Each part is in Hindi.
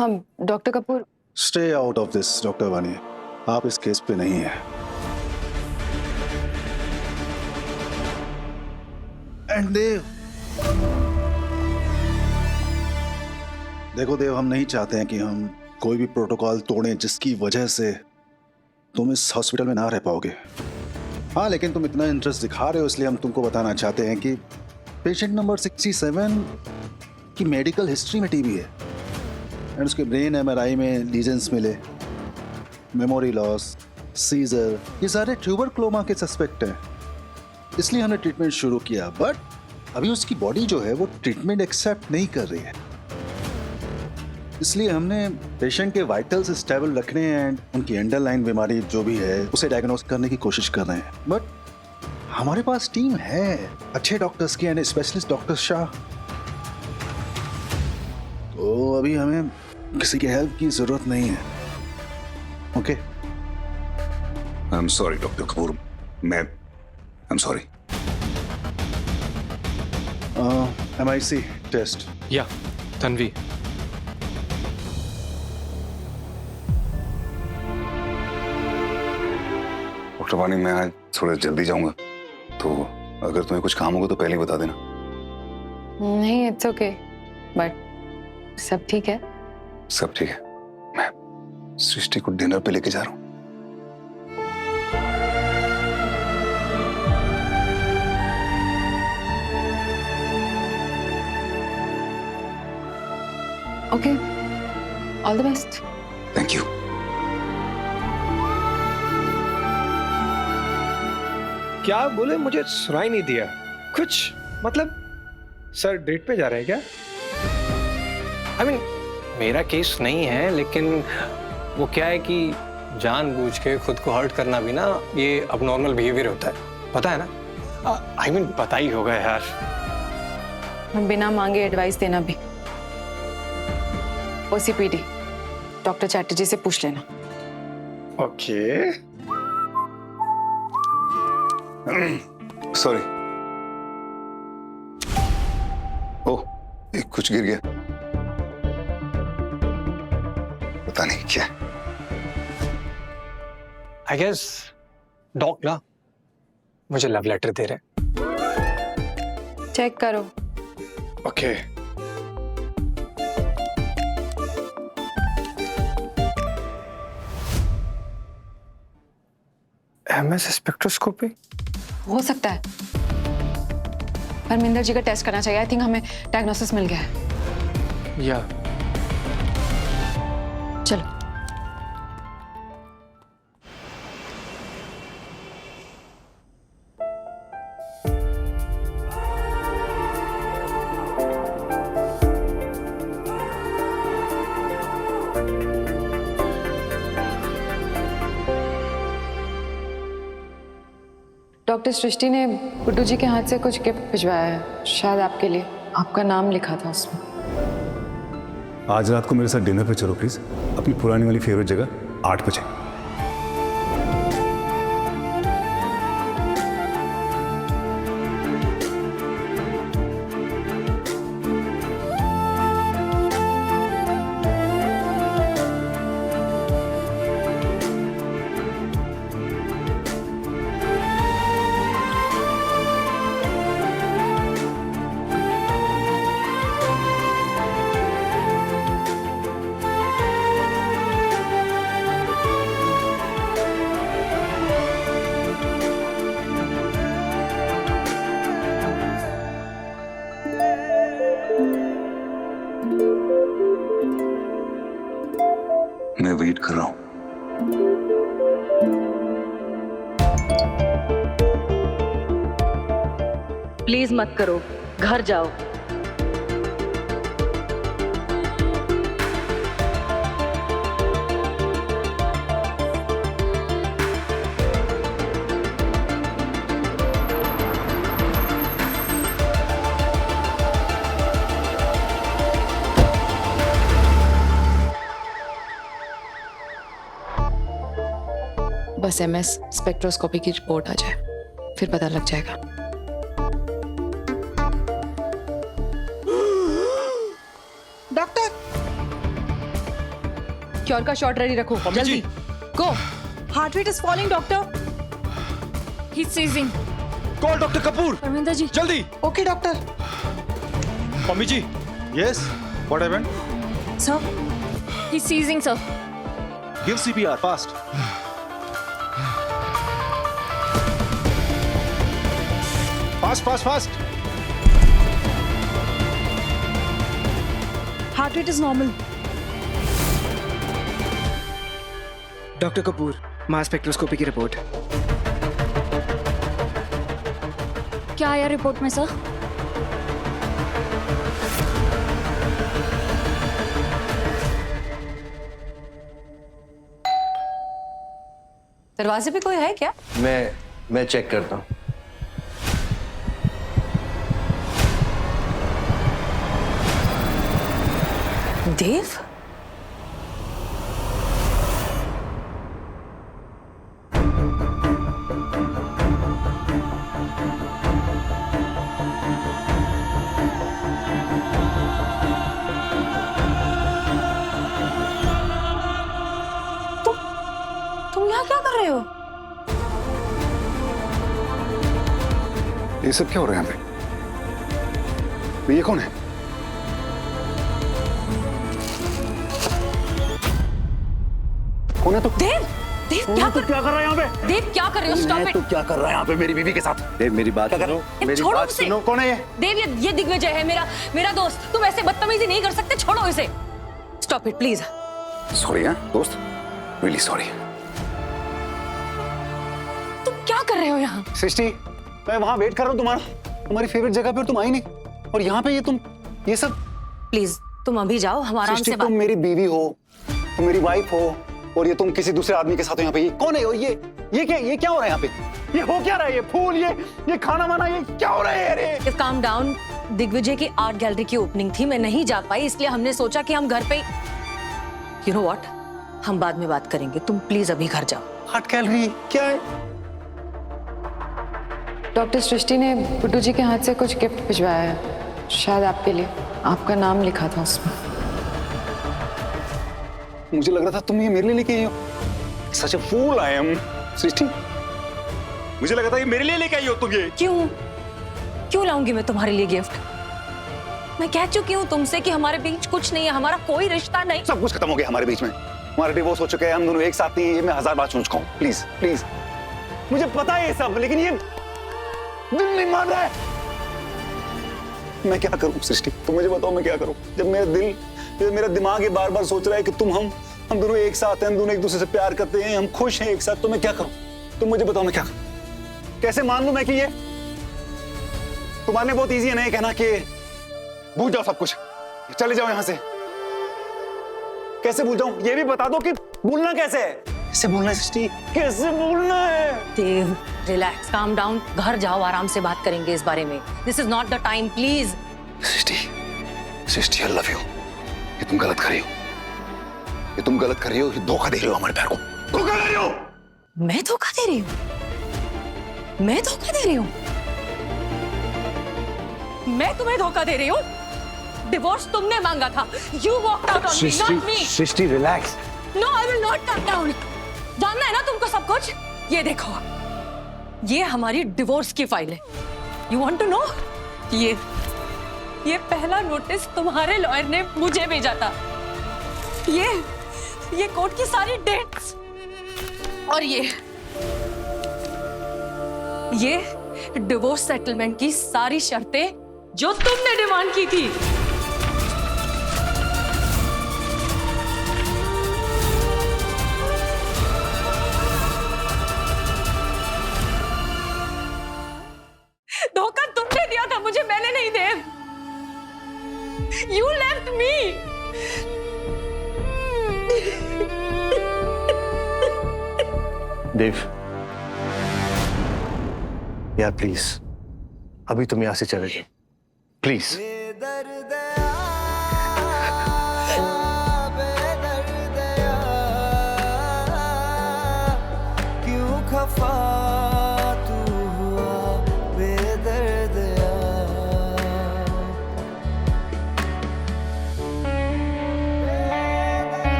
हाँ doctor Kapoor. Stay out of this doctor वानी, आप इस केस पे नहीं है। एंड देव, देखो देव, हम नहीं चाहते हैं कि हम कोई भी प्रोटोकॉल तोड़ें जिसकी वजह से तुम इस हॉस्पिटल में ना रह पाओगे। हाँ, लेकिन तुम इतना इंटरेस्ट दिखा रहे हो इसलिए हम तुमको बताना चाहते हैं कि पेशेंट नंबर 67 की मेडिकल हिस्ट्री में टीबी है एंड उसके ब्रेन एमआरआई में लीजन्स मिले, मेमोरी लॉस, सीजर, ये सारे ट्यूबरक्लोमा के सस्पेक्ट हैं। इसलिए हमने ट्रीटमेंट शुरू किया, बट अभी उसकी बॉडी जो है वो ट्रीटमेंट एक्सेप्ट नहीं कर रही है। इसलिए हमने पेशेंट के वाइटल्स स्टेबल रखने एंड उनकी अंडरलाइन बीमारी जो भी है उसे डायग्नोस करने की कोशिश कर रहे हैं। बट हमारे पास टीम है अच्छे डॉक्टर्स की एंड स्पेशलिस्ट डॉक्टर शाह, तो अभी हमें किसी की हेल्प की जरूरत नहीं है। Okay? I am sorry doctor Kapoor, मैं I am sorry. MIC test. या तन्वी, डॉक्टर वानी, मैं आज थोड़ा जल्दी जाऊंगा, तो अगर तुम्हें कुछ काम होगा तो पहले ही बता देना। नहीं इट्स ओके, बट सब ठीक है। सब ठीक है। मैं सृष्टि को डिनर पे लेके जा रहा हूँ। Okay, all the best. Thank you. क्या बोले? मुझे सुनाई नहीं दिया कुछ। मतलब सर डेट पे जा रहे हैं क्या? आई मीन मेरा केस नहीं है, लेकिन वो क्या है कि जानबूझ के खुद को हर्ट करना भी ना ये अबनॉर्मल बिहेवियर होता है, पता है ना? आई मीन पता ही होगा यार। बिना मांगे एडवाइस देना भी। OCPD डॉक्टर चैटर्जी से पूछ लेना। ओके। सॉरी। ओह, एक कुछ गिर गया, पता नहीं क्या। आई गेस डॉक ना मुझे लव लेटर दे रहे। चेक करो। ओके। MS स्पेक्ट्रोस्कोपी हो सकता है, परमिंदर जी का टेस्ट करना चाहिए। आई थिंक हमें डायग्नोसिस मिल गया है। या चलो। डॉक्टर सृष्टि ने गुड्डू जी के हाथ से कुछ गिफ्ट भिजवाया है, शायद आपके लिए। आपका नाम लिखा था उसमें। आज रात को मेरे साथ डिनर पे चलो प्लीज, अपनी पुरानी वाली फेवरेट जगह 8 बजे। मैं वेट कर रहा हूँ। प्लीज मत करो, घर जाओ। बस MS स्पेक्ट्रोस्कोपी की रिपोर्ट आ जाए, फिर पता लग जाएगा। डॉक्टर, क्योर का शॉट रेडी रखो, जल्दी go. Heart rate is falling doctor. He seizing. Call doctor Kapoor, Parminder ji. जल्दी। Okay doctor. Mummy ji, yes, what happened? Sir, he seizing sir. Give CPR fast. Fast fast fast. Heart rate is normal. Doctor Kapoor, mass spectroscopy की रिपोर्ट। क्या आया रिपोर्ट में सर? दरवाजे पे कोई है क्या? मैं चेक करता हूँ। देव? तुम यहाँ क्या कर रहे हो? ये सब क्या हो रहा है यहाँ पे? ये कौन है? कौन है तो? देव, देव क्या कर क्या कर रहा है यहाँ पे? देव क्या कर रहे हो? Stop it. तू क्या कर रहा है यहाँ पे मेरी बीवी के साथ? देव मेरी बात सुनो, मेरी छोड़ो बात उसे। सुनो। कौन है ये? देव, ये दिग्विजय है, मेरा दोस्त। तुम ऐसे बदतमीजी नहीं कर सकते, छोड़ो इसे। Stop it please. सॉरी हाँ दोस्त, रियली सॉरी। तुम क्या कर रहे हो यहाँ? सृष्टि, मैं वहाँ वेट कर रहा हूँ तुम्हारी फेवरेट जगह पे, और तुम आई नहीं। और यहाँ पे ये सब। प्लीज तुम अभी जाओ, हम आराम सृष्टि, से बात। तुम मेरी बीवी हो, तुम मेरी वाइफ हो, और ये तुम किसी दूसरे आदमी के साथ हो यहाँ पे। ये कौन है? और ये क्या हो रहा है यहाँ पे? ये हो क्या रहा है? ये फूल, ये खाना वाना, ये क्या हो रहा है? अरे काम डाउन। दिग्विजय की आर्ट गैलरी की ओपनिंग थी, मैं नहीं जा पाई, इसलिए हमने सोचा कि हम घर पे। यू नो व्हाट, हम बाद में बात करेंगे, तुम प्लीज अभी घर जाओ। आर्ट गैलरी क्या है? डॉक्टर सृष्टि ने गुड्डू जी के हाथ से कुछ गिफ्ट भिजवाया है, शायद आपके लिए। आपका नाम लिखा था उसमें। मुझे लग रहा था तुम ये मेरे लिए लेके आई हो। सच ए फूल आई एम सृष्टि। मुझे लगा था ये मेरे लिए लेके आई हो तुम ये। क्यों लाऊंगी मैं तुम्हारे लिए गिफ्ट? मैं कह चुकी हूँ तुमसे कि हमारे बीच कुछ नहीं है, हमारा कोई रिश्ता नहीं। सब कुछ खत्म हो गया हमारे बीच में। हमारा डिवोर्स हो चुका है, हम दोनों एक साथ नहीं है। ये मैं 1000 बार सुन चुका हूँ। प्लीज प्लीज, मुझे पता है ये सब, लेकिन ये दिल नहीं मान रहा है। मैं क्या करूं सृष्टि, तुम मुझे बताओ मैं क्या करूं? जब मेरा दिमाग ये बार बार सोच रहा है कि हम दोनों एक साथ हैं, हम दोनों एक दूसरे से प्यार करते हैं, हम खुश हैं एक साथ, तो मैं क्या करूं? तुम मुझे बताओ मैं क्या करूं? कैसे मान लूं मैं कि ये तुम्हारे लिए बहुत इजी है ना ये कहना कि भूल जाओ सब कुछ, चले जाओ यहां से। कैसे भूल जाऊं? ये भी बता दो कि भूलना कैसे है? कैसे भूलना है सृष्टि? कैसे भूलना है? देव, रिलैक्स, काम डाउन, घर जाओ, आराम से बात करेंगे इस बारे में। This is not the time, please. Srishti, I love you. ये तुम गलत कर रही हो, ये तुम गलत कर रही हो, धोखा दे रही हो हमारे प्यार को, धोखा दे रही हो। मैं धोखा दे रही हूँ? मैं धोखा दे रही हूँ? मैं तुम्हें धोखा दे रही हूँ? डिवोर्स तुमने मांगा था। You walked out on me, not me. Srishti relax. No, I will not come down. जानना है ना तुमको सब कुछ? ये देखो, ये हमारी डिवोर्स की फाइल है। You want to know? ये पहला नोटिस तुम्हारे लॉयर ने मुझे भेजा था। ये कोर्ट की सारी डेट्स, और ये डिवोर्स सेटलमेंट की सारी शर्तें जो तुमने डिमांड की थी। धोखा तुमने दिया था मुझे, मैंने नहीं। देव, You left me. देव, यार प्लीज अभी तुम यहां से चले जाओ प्लीज। क्यों खफा तू हुआ बेदर्द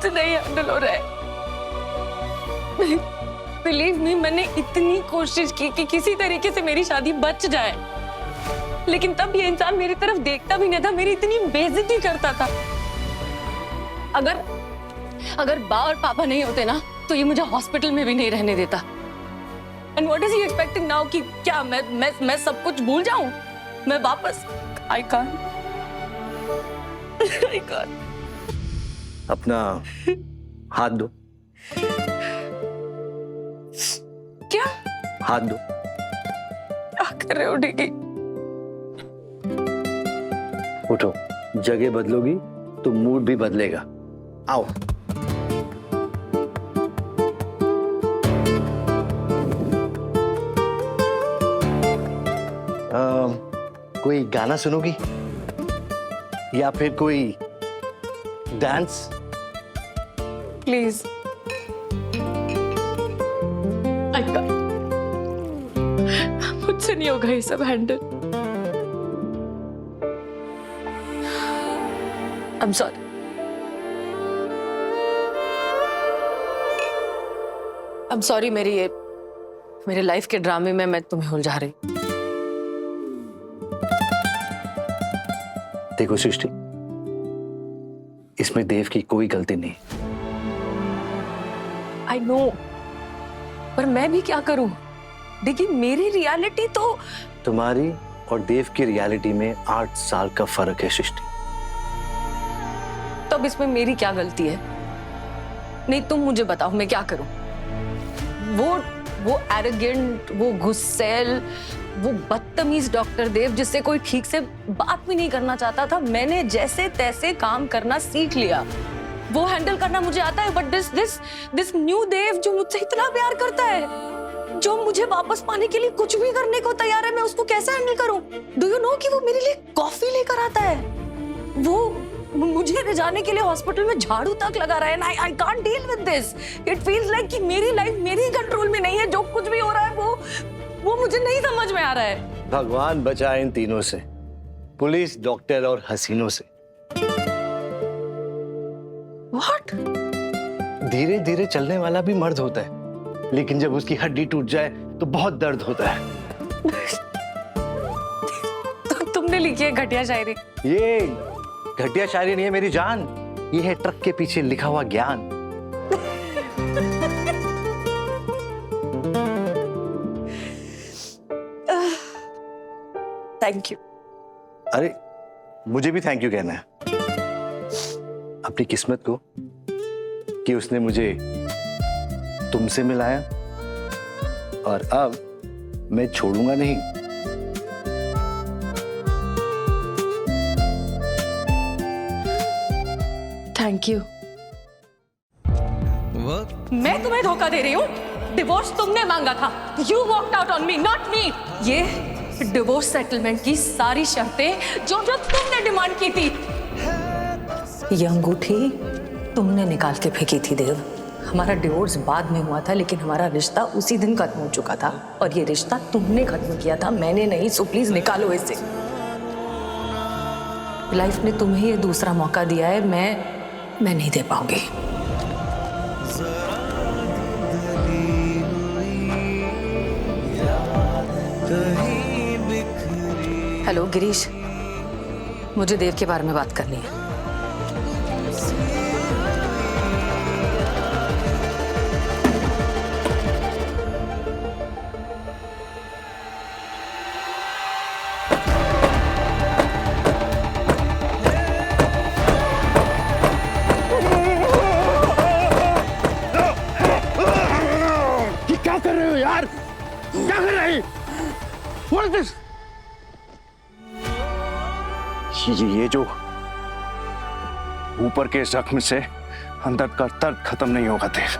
मुझसे नहीं हैंडल हो रहा है। बिलीव मी, मैंने इतनी कोशिश की कि किसी तरीके से मेरी शादी बच जाए, लेकिन तब ये इंसान मेरी तरफ देखता भी नहीं था, मेरी इतनी बेइज्जती करता था। अगर बा और पापा नहीं होते ना तो ये मुझे हॉस्पिटल में भी नहीं रहने देता। And what is he expecting now कि क्या मैं सब कुछ भूल जाऊं? मैं वापस आई कांट। अपना हाथ दो। क्या हाथ दो। क्या कर रहे हो डिगी? उठो, जगह बदलोगी तो मूड भी बदलेगा। आओ। कोई गाना सुनोगी या फिर कोई डांस? प्लीज। मुझसे नहीं होगा ये सब handle. I'm sorry. I'm sorry, मेरे लाइफ के ड्रामे में मैं तुम्हें उलझा रही। देखो सृष्टि, इसमें देव की कोई गलती नहीं। I know, पर मैं भी क्या करूं? देखिए, मेरी रियलिटी तो तुम्हारी और देव की रियलिटी में 8 साल का फर्क है सृष्टि। तब इसमें मेरी क्या गलती है? नहीं, तुम मुझे बताओ मैं क्या करूं? वो एरोगेंट, वो गुस्सैल, वो बदतमीज डॉक्टर देव जिससे कोई ठीक से बात भी नहीं करना चाहता था, मैंने जैसे तैसे काम करना सीख लिया। वो हैंडल करना मुझे आता है, बट दिस न्यू देव जो मुझसे इतना प्यार करता है, जो मुझे वापस पाने के लिए कुछ भी करने को तैयार है, मैं उसको कैसे हैंडल करूं? डू यू नो कि वो मेरे लिए कॉफी लेकर आता है, वो मुझे ले जाने के लिए हॉस्पिटल में झाड़ू तक लगा रहा है। I can't deal with this. It feels like कि मेरी लाइफ मेरी कंट्रोल में नहीं है। जो कुछ भी हो रहा है वो मुझे नहीं समझ में आ रहा है। भगवान बचाए इन तीनों से, पुलिस, डॉक्टर और हसीनों से। What? धीरे धीरे चलने वाला भी मर्द होता है, लेकिन जब उसकी हड्डी टूट जाए तो बहुत दर्द होता है। तो तुमने लिखी है घटिया शायरी? ये घटिया शायरी नहीं है मेरी जान, ये है ट्रक के पीछे लिखा हुआ ज्ञान। Thank you. अरे मुझे भी थैंक यू कहना है अपनी किस्मत को कि उसने मुझे तुमसे मिलाया, और अब मैं छोड़ूंगा नहीं। Thank you. मैं तुम्हें धोखा दे रही हूँ? डिवोर्स तुमने मांगा था। You walked out on me, not me. ये डिवोर्स सेटलमेंट की सारी शर्तें जो तुमने डिमांड की थी, ये अंगूठी तुमने निकाल के फेंकी थी देव। हमारा डिवोर्स बाद में हुआ था, लेकिन हमारा रिश्ता उसी दिन खत्म हो चुका था, और ये रिश्ता तुमने खत्म किया था, मैंने नहीं। सो प्लीज निकालो इसे। लाइफ ने तुम्हें ये दूसरा मौका दिया है, मैं नहीं दे पाऊंगी। हेलो गिरीश, मुझे देव के बारे में बात करनी है। क्या कर रहे हो यार? क्या कर रहे? What is this? ये जो ऊपर के जख्म से अंदर का दर्द खत्म नहीं होगा देव,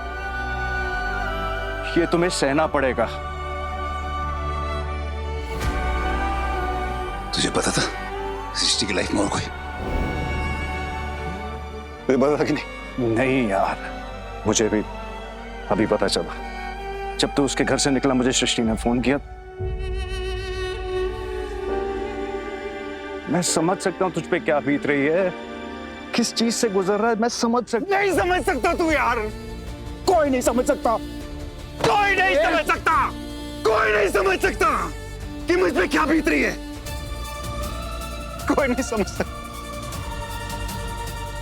ये तुम्हें सहना पड़ेगा। तुझे पता था सृष्टि की लाइफ में और कोई? तुझे पता था कि नहीं? नहीं यार, मुझे भी अभी पता चला। जब तू उसके घर से निकला मुझे सृष्टि ने फोन किया। मैं समझ सकता हूं तुझ पे क्या बीत रही है, किस चीज से गुजर रहा है मैं समझ सकता नहीं समझ सकता तू यार कोई नहीं समझ सकता कोई नहीं समझ सकता कोई नहीं समझ सकता कि मुझ पे क्या बीत रही है कोई नहीं समझ सकता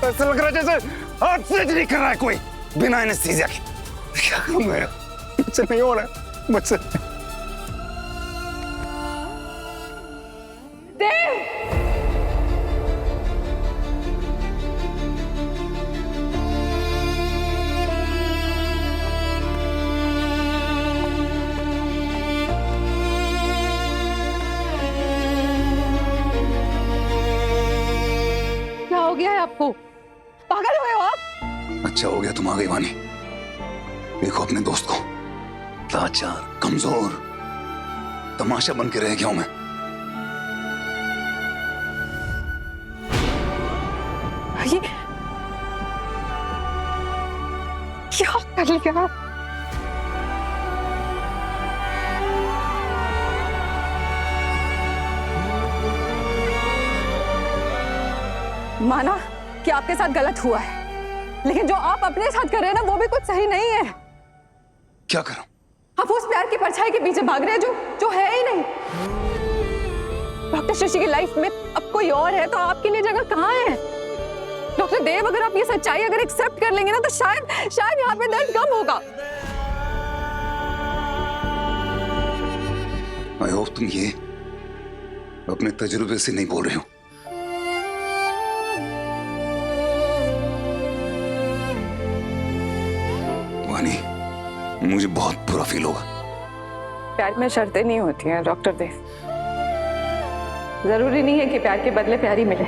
ऐसा लग रहा है जैसे हाथ से नहीं कर रहा है कोई बिना एनेस्थीसिया के क्या करूं मैं मुझसे नहीं हो रहा है मुझसे क्या हो गया है आपको? पागल हुए हो आप? अच्छा हो गया तुम आ गई वानी देखो अपने दोस्त को लाचार कमजोर तमाशा बन के रह गया हूं मैं ये क्या कर लिया आप? माना कि आपके साथ गलत हुआ है, लेकिन जो आप अपने साथ कर रहे हैं ना वो भी कुछ सही नहीं है। क्या करूं आप उस प्यार की परछाई के पीछे भाग रहे हैं जो है ही नहीं। डॉक्टर शशि की लाइफ में अब कोई और है तो आपके लिए जगह कहाँ है? डॉक्टर देव, अगर आप ये सच्चाई अगर एक्सेप्ट कर लेंगे ना तो शायद यहाँ पे दर्द कम होगा। आई होप तुम ये अपने तजुर्बे से नहीं बोल रहे हो वानी मुझे बहुत बुरा फील होगा प्यार में शर्तें नहीं होती हैं डॉक्टर देव। जरूरी नहीं है कि प्यार के बदले प्यार ही मिले।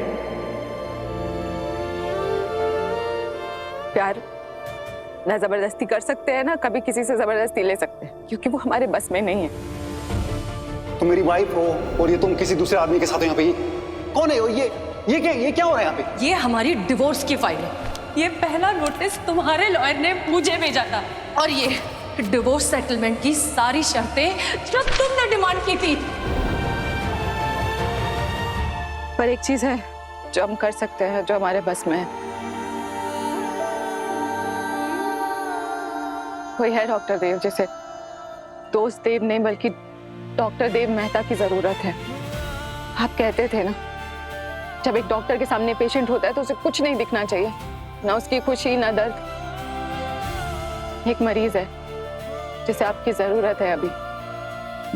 प्यार ना जबरदस्ती कर सकते हैं ना कभी किसी से जबरदस्ती ले सकते हैं, क्योंकि वो हमारे बस में नहीं है। तुम मेरी वाइफ हो और ये तुम किसी दूसरे आदमी के साथ हो यहाँ पे कौन है? ये क्या हो रहा है यहाँ पे? ये हमारी डिवोर्स की फाइल है। ये पहला नोटिस तुम्हारे लॉयर ने मुझे भेजा था और ये डिवोर्स सेटलमेंट की सारी शर्तें जो तुमने डिमांड की थी। पर एक चीज है जो हम कर सकते हैं, जो हमारे बस में है। कोई है डॉक्टर देव जिसे दोस्त देव नहीं बल्कि डॉक्टर देव मेहता की जरूरत है। आप कहते थे ना, जब एक डॉक्टर के सामने पेशेंट होता है तो उसे कुछ नहीं दिखना चाहिए, ना उसकी खुशी ना दर्द। एक मरीज है जिसे आपकी जरूरत है अभी।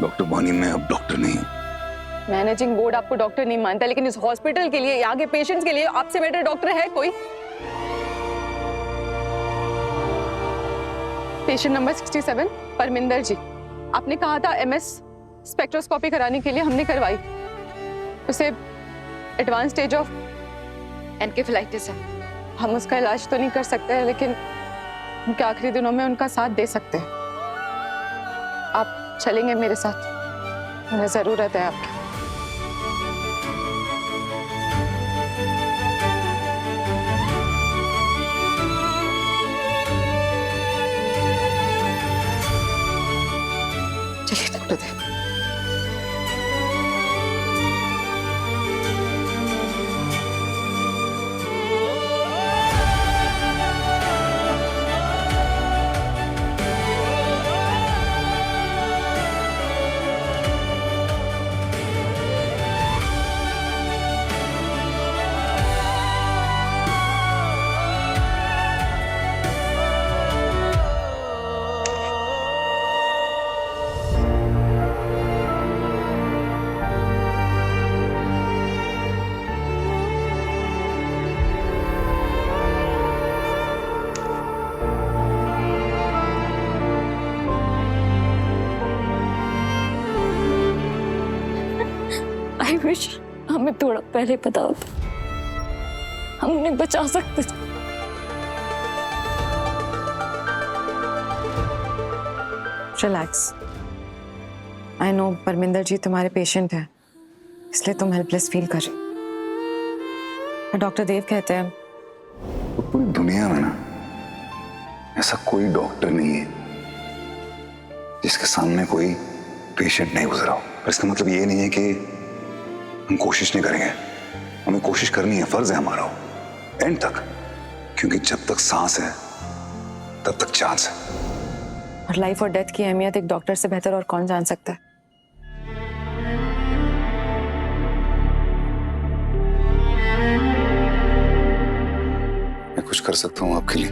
डॉक्टर वानी मैं अब डॉक्टर नहीं हूं मैनेजिंग बोर्ड आपको डॉक्टर नहीं मानता, लेकिन इस हॉस्पिटल के लिए, आगे पेशेंट्स के लिए आपसे बेटर डॉक्टर है कोई? पेशेंट नंबर 67 परमिंदर जी, आपने कहा था एमएस स्पेक्ट्रोस्कोपी कराने के लिए, हमने करवाई। उसे एडवांस स्टेज ऑफ एनकेफेलाइटिस है। हम उसका इलाज तो नहीं कर सकते हैं, लेकिन उनके आखिरी दिनों में उनका साथ दे सकते हैं। आप चलेंगे मेरे साथ? मुझे जरूरत है आपकी। चलिए डॉक्टर देव। आई विश हमें थोड़ा पहले पता होता, हम उन्हें बचा सकते थे। रिलैक्स। आई नो परमिंदर जी तुम्हारे पेशेंट हैं, इसलिए तुम हेल्पलेस फील कर रहे हो। डॉक्टर देव कहते हैं तो पूरी दुनिया में ना ऐसा कोई डॉक्टर नहीं है जिसके सामने कोई पेशेंट नहीं गुजरा हो। पर इसका मतलब ये नहीं है कि हम कोशिश नहीं करेंगे। हमें कोशिश करनी है, फर्ज है हमारा। एंड तक, क्योंकि जब तक सांस है तब तक चांस है। और लाइफ और डेथ की अहमियत एक डॉक्टर से बेहतर और कौन जान सकता है। मैं कुछ कर सकता हूँ आपके लिए?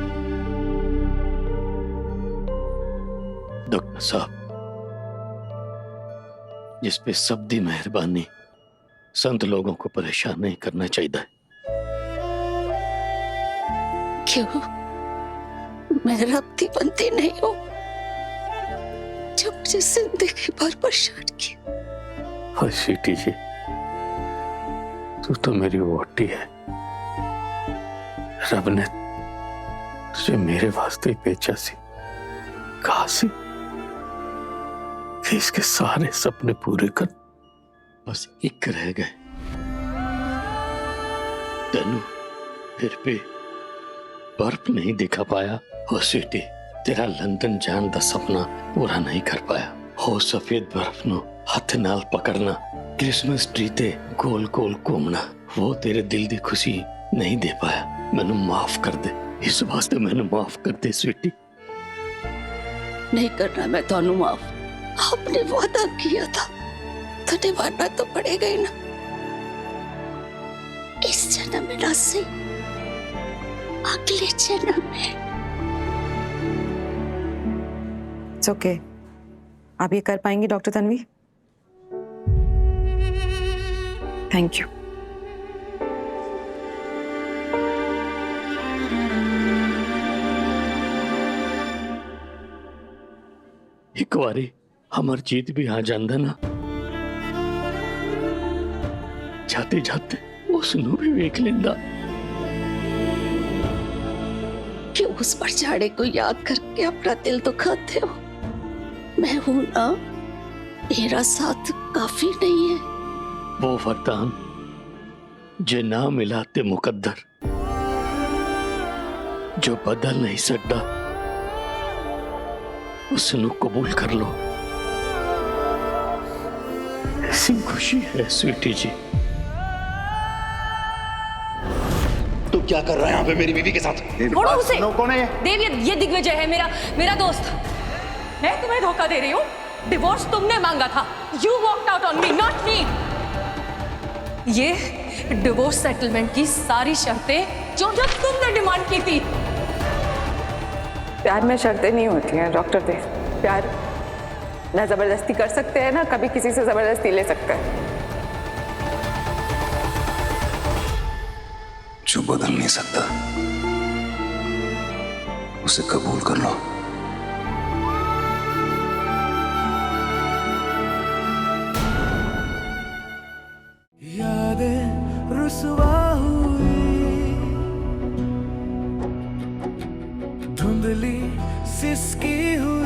डॉक्टर साहब, जिस पे सबदी मेहरबानी, संत लोगों को परेशान नहीं करना चाहिए। क्यों मैं रब्ती बनती नहीं हूँ जो मुझे जिंदगी भर परेशान किया? और सीटी जी, तू तो मेरी वोटी है। रब ने तुझे मेरे वास्ते भेजा सी, कहा सी कि इसके सारे सपने पूरे कर। बस एक रह गए। तेनू फिर भी बर्फ नहीं दिखा पाया। हो स्वीटी, तेरा लंदन जान दा सपना पूरा नहीं कर पाया। हो सफेद बर्फ नो हथ नाल पकड़ना, क्रिसमस ट्री ते गोल गोल घूमना, वो तेरे दिल दी खुशी नहीं दे पाया। मैनू माफ कर दे, इस वास्ते मैनू माफ कर दे स्वीटी। नहीं करना मैं थानू माफ। आपने वादा किया था तो निभाना तो पड़ेगा ही ना। इस जन्म में ना सही, अगले जन्म में। It's okay. आप ये कर पाएंगी डॉक्टर तन्वी? Thank you. एक बारी हमार जीत भी आ जाता ना, जाते जाते उसनू भी वेख लेंदा। क्यों उस पर झाड़े को याद करके अपना दिल दुखाते हो? मैं हूं ना, मेरा साथ काफी नहीं है। वो वरदान जे ना मिला ते मुकद्दर, जो बदल नहीं सकता, उसनू कबूल कर लो। ऐसी खुशी है स्वीटी जी। तू क्या कर रहा है यहाँ पे मेरी बीवी के साथ? छोड़ो उसे। कौन है ये? देव, ये दिग्विजय है, मेरा दोस्त। मैं तुम्हें धोखा दे रही हूँ। डिवोर्स तुमने मांगा था। You walked out on me, not me. ये डिवोर्स सेटलमेंट की सारी शर्तें जो तुमने डिमांड की थी। प्यार में शर्तें नहीं होती हैं डॉक्टर देव। प्यार ना जबरदस्ती कर सकते हैं, ना कभी किसी से जबरदस्ती ले सकते हैं। जो बदल नहीं सकता उसे कबूल कर लो। यादें रुसवा हुई, धुंधली सिसकी हुई।